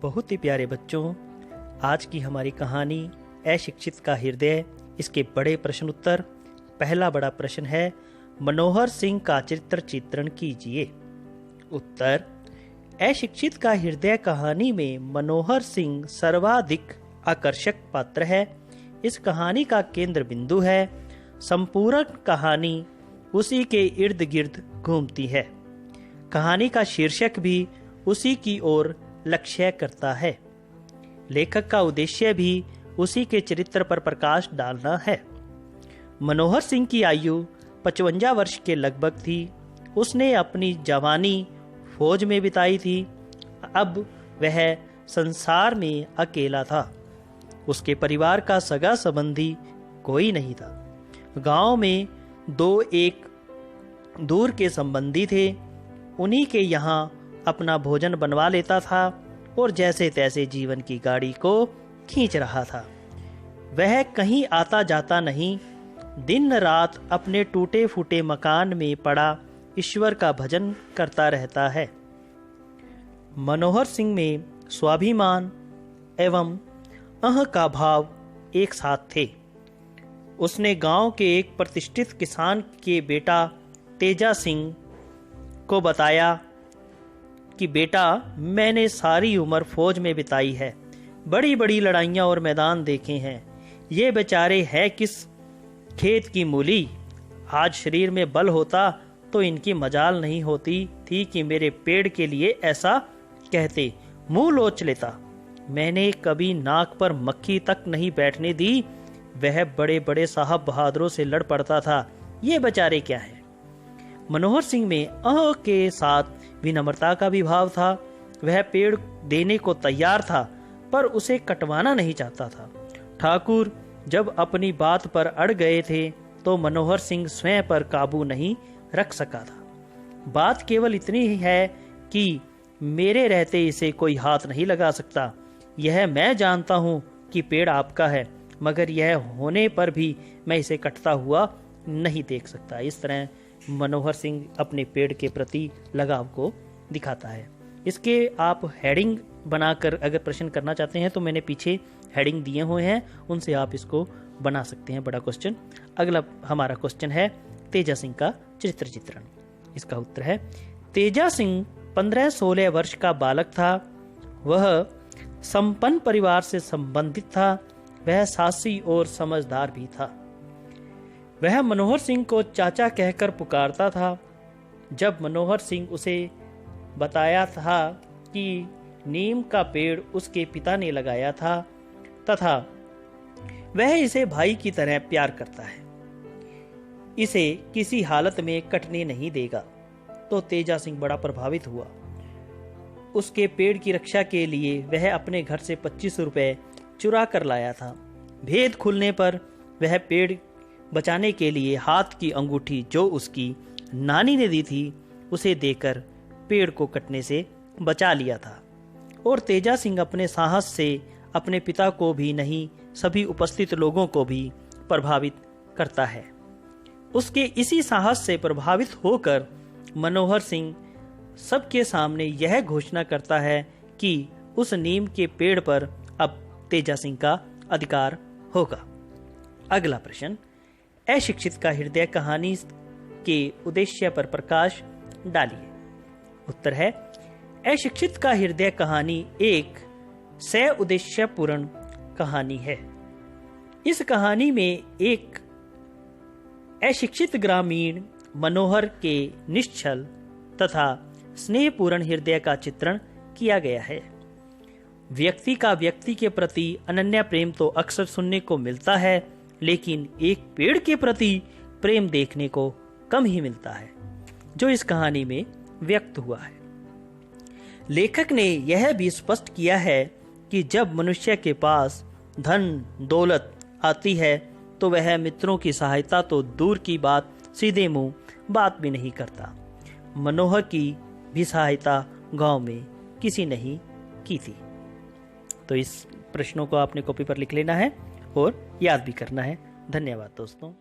बहुत ही प्यारे बच्चों, आज की हमारी कहानी अशिक्षित का हृदय, इसके बड़े प्रश्न उत्तर। पहला बड़ा प्रश्न है, मनोहर सिंह का चरित्र चित्रण कीजिए। उत्तर, अशिक्षित का हृदय कहानी में मनोहर सिंह सर्वाधिक आकर्षक पात्र है। इस कहानी का केंद्र बिंदु है। संपूर्ण कहानी उसी के इर्द गिर्द घूमती है। कहानी का शीर्षक भी उसी की ओर लक्ष्य करता है। लेखक का उद्देश्य भी उसी के चरित्र पर प्रकाश डालना है। मनोहर सिंह की आयु 55 वर्ष के लगभग थी। उसने अपनी जवानी फौज में बिताई थी। अब वह संसार में अकेला था। उसके परिवार का सगा संबंधी कोई नहीं था। गांव में एक दूर के संबंधी थे। उन्हीं के यहाँ अपना भोजन बनवा लेता था और जैसे तैसे जीवन की गाड़ी को खींच रहा था। वह कहीं आता जाता नहीं, दिन रात अपने टूटे फूटे मकान में पड़ा ईश्वर का भजन करता रहता है। मनोहर सिंह में स्वाभिमान एवं अह का भाव एक साथ थे। उसने गांव के एक प्रतिष्ठित किसान के बेटा तेजा सिंह को बताया कि बेटा, मैंने सारी उम्र फौज में बिताई है, बड़ी बड़ी लड़ाइयाँ और मैदान देखे हैं। ये बेचारे हैं किस खेत की मूली। आज शरीर में बल होता तो इनकी मजाल नहीं होती थी कि मेरे पेड़ के लिए ऐसा कहते, मुंह लोच लेता। मैंने कभी नाक पर मक्खी तक नहीं बैठने दी। वह बड़े बड़े साहब बहादुरों से लड़ पड़ता था, ये बेचारे क्या है। मनोहर सिंह में अह के साथ विनम्रता का भी भाव था। वह पेड़ देने को तैयार था, पर उसे कटवाना नहीं चाहता था। ठाकुर जब अपनी बात पर अड़ गए थे तो मनोहर सिंह स्वयं पर काबू नहीं रख सका था। बात केवल इतनी ही है कि मेरे रहते इसे कोई हाथ नहीं लगा सकता। यह मैं जानता हूँ कि पेड़ आपका है, मगर यह होने पर भी मैं इसे कटता हुआ नहीं देख सकता। इस तरह मनोहर सिंह अपने पेड़ के प्रति लगाव को दिखाता है। इसके आप हेडिंग बनाकर अगर प्रश्न करना चाहते हैं तो मैंने पीछे हेडिंग दिए हुए हैं, उनसे आप इसको बना सकते हैं बड़ा क्वेश्चन। अगला हमारा क्वेश्चन है, तेजा सिंह का चरित्र चित्रण। इसका उत्तर है, तेजा सिंह 15-16 वर्ष का बालक था। वह संपन्न परिवार से संबंधित था। वह साहसी और समझदार भी था। वह मनोहर सिंह को चाचा कहकर पुकारता था। जब मनोहर सिंह उसे बताया था कि नीम का पेड़ उसके पिता ने लगाया था तथा वह इसे भाई की तरह प्यार करता है, इसे किसी हालत में कटने नहीं देगा, तो तेजा सिंह बड़ा प्रभावित हुआ। उसके पेड़ की रक्षा के लिए वह अपने घर से 25 रुपए चुरा कर लाया था। भेद खुलने पर वह पेड़ बचाने के लिए हाथ की अंगूठी जो उसकी नानी ने दी थी उसे देकर पेड़ को कटने से बचा लिया था। और तेजा सिंह अपने साहस से अपने पिता को भी नहीं, सभी उपस्थित लोगों को भी प्रभावित करता है। उसके इसी साहस से प्रभावित होकर मनोहर सिंह सबके सामने यह घोषणा करता है कि उस नीम के पेड़ पर अब तेजा सिंह का अधिकार होगा। अगला प्रश्न, अशिक्षित का हृदय कहानी के उद्देश्य पर प्रकाश डालिए। उत्तर है, अशिक्षित का हृदय कहानी एक सह उद्देश्यपूर्ण कहानी है। इस कहानी में एक अशिक्षित ग्रामीण मनोहर के निश्चल तथा स्नेहपूर्ण हृदय का चित्रण किया गया है। व्यक्ति का व्यक्ति के प्रति अनन्य प्रेम तो अक्सर सुनने को मिलता है, लेकिन एक पेड़ के प्रति प्रेम देखने को कम ही मिलता है, जो इस कहानी में व्यक्त हुआ है। लेखक ने यह भी स्पष्ट किया है कि जब मनुष्य के पास धन दौलत आती है तो वह मित्रों की सहायता तो दूर की बात, सीधे मुंह बात भी नहीं करता। मनोहर की भी सहायता गांव में किसी नहीं की थी। तो इस प्रश्नों को आपने कॉपी पर लिख लेना है और याद भी करना है। धन्यवाद दोस्तों।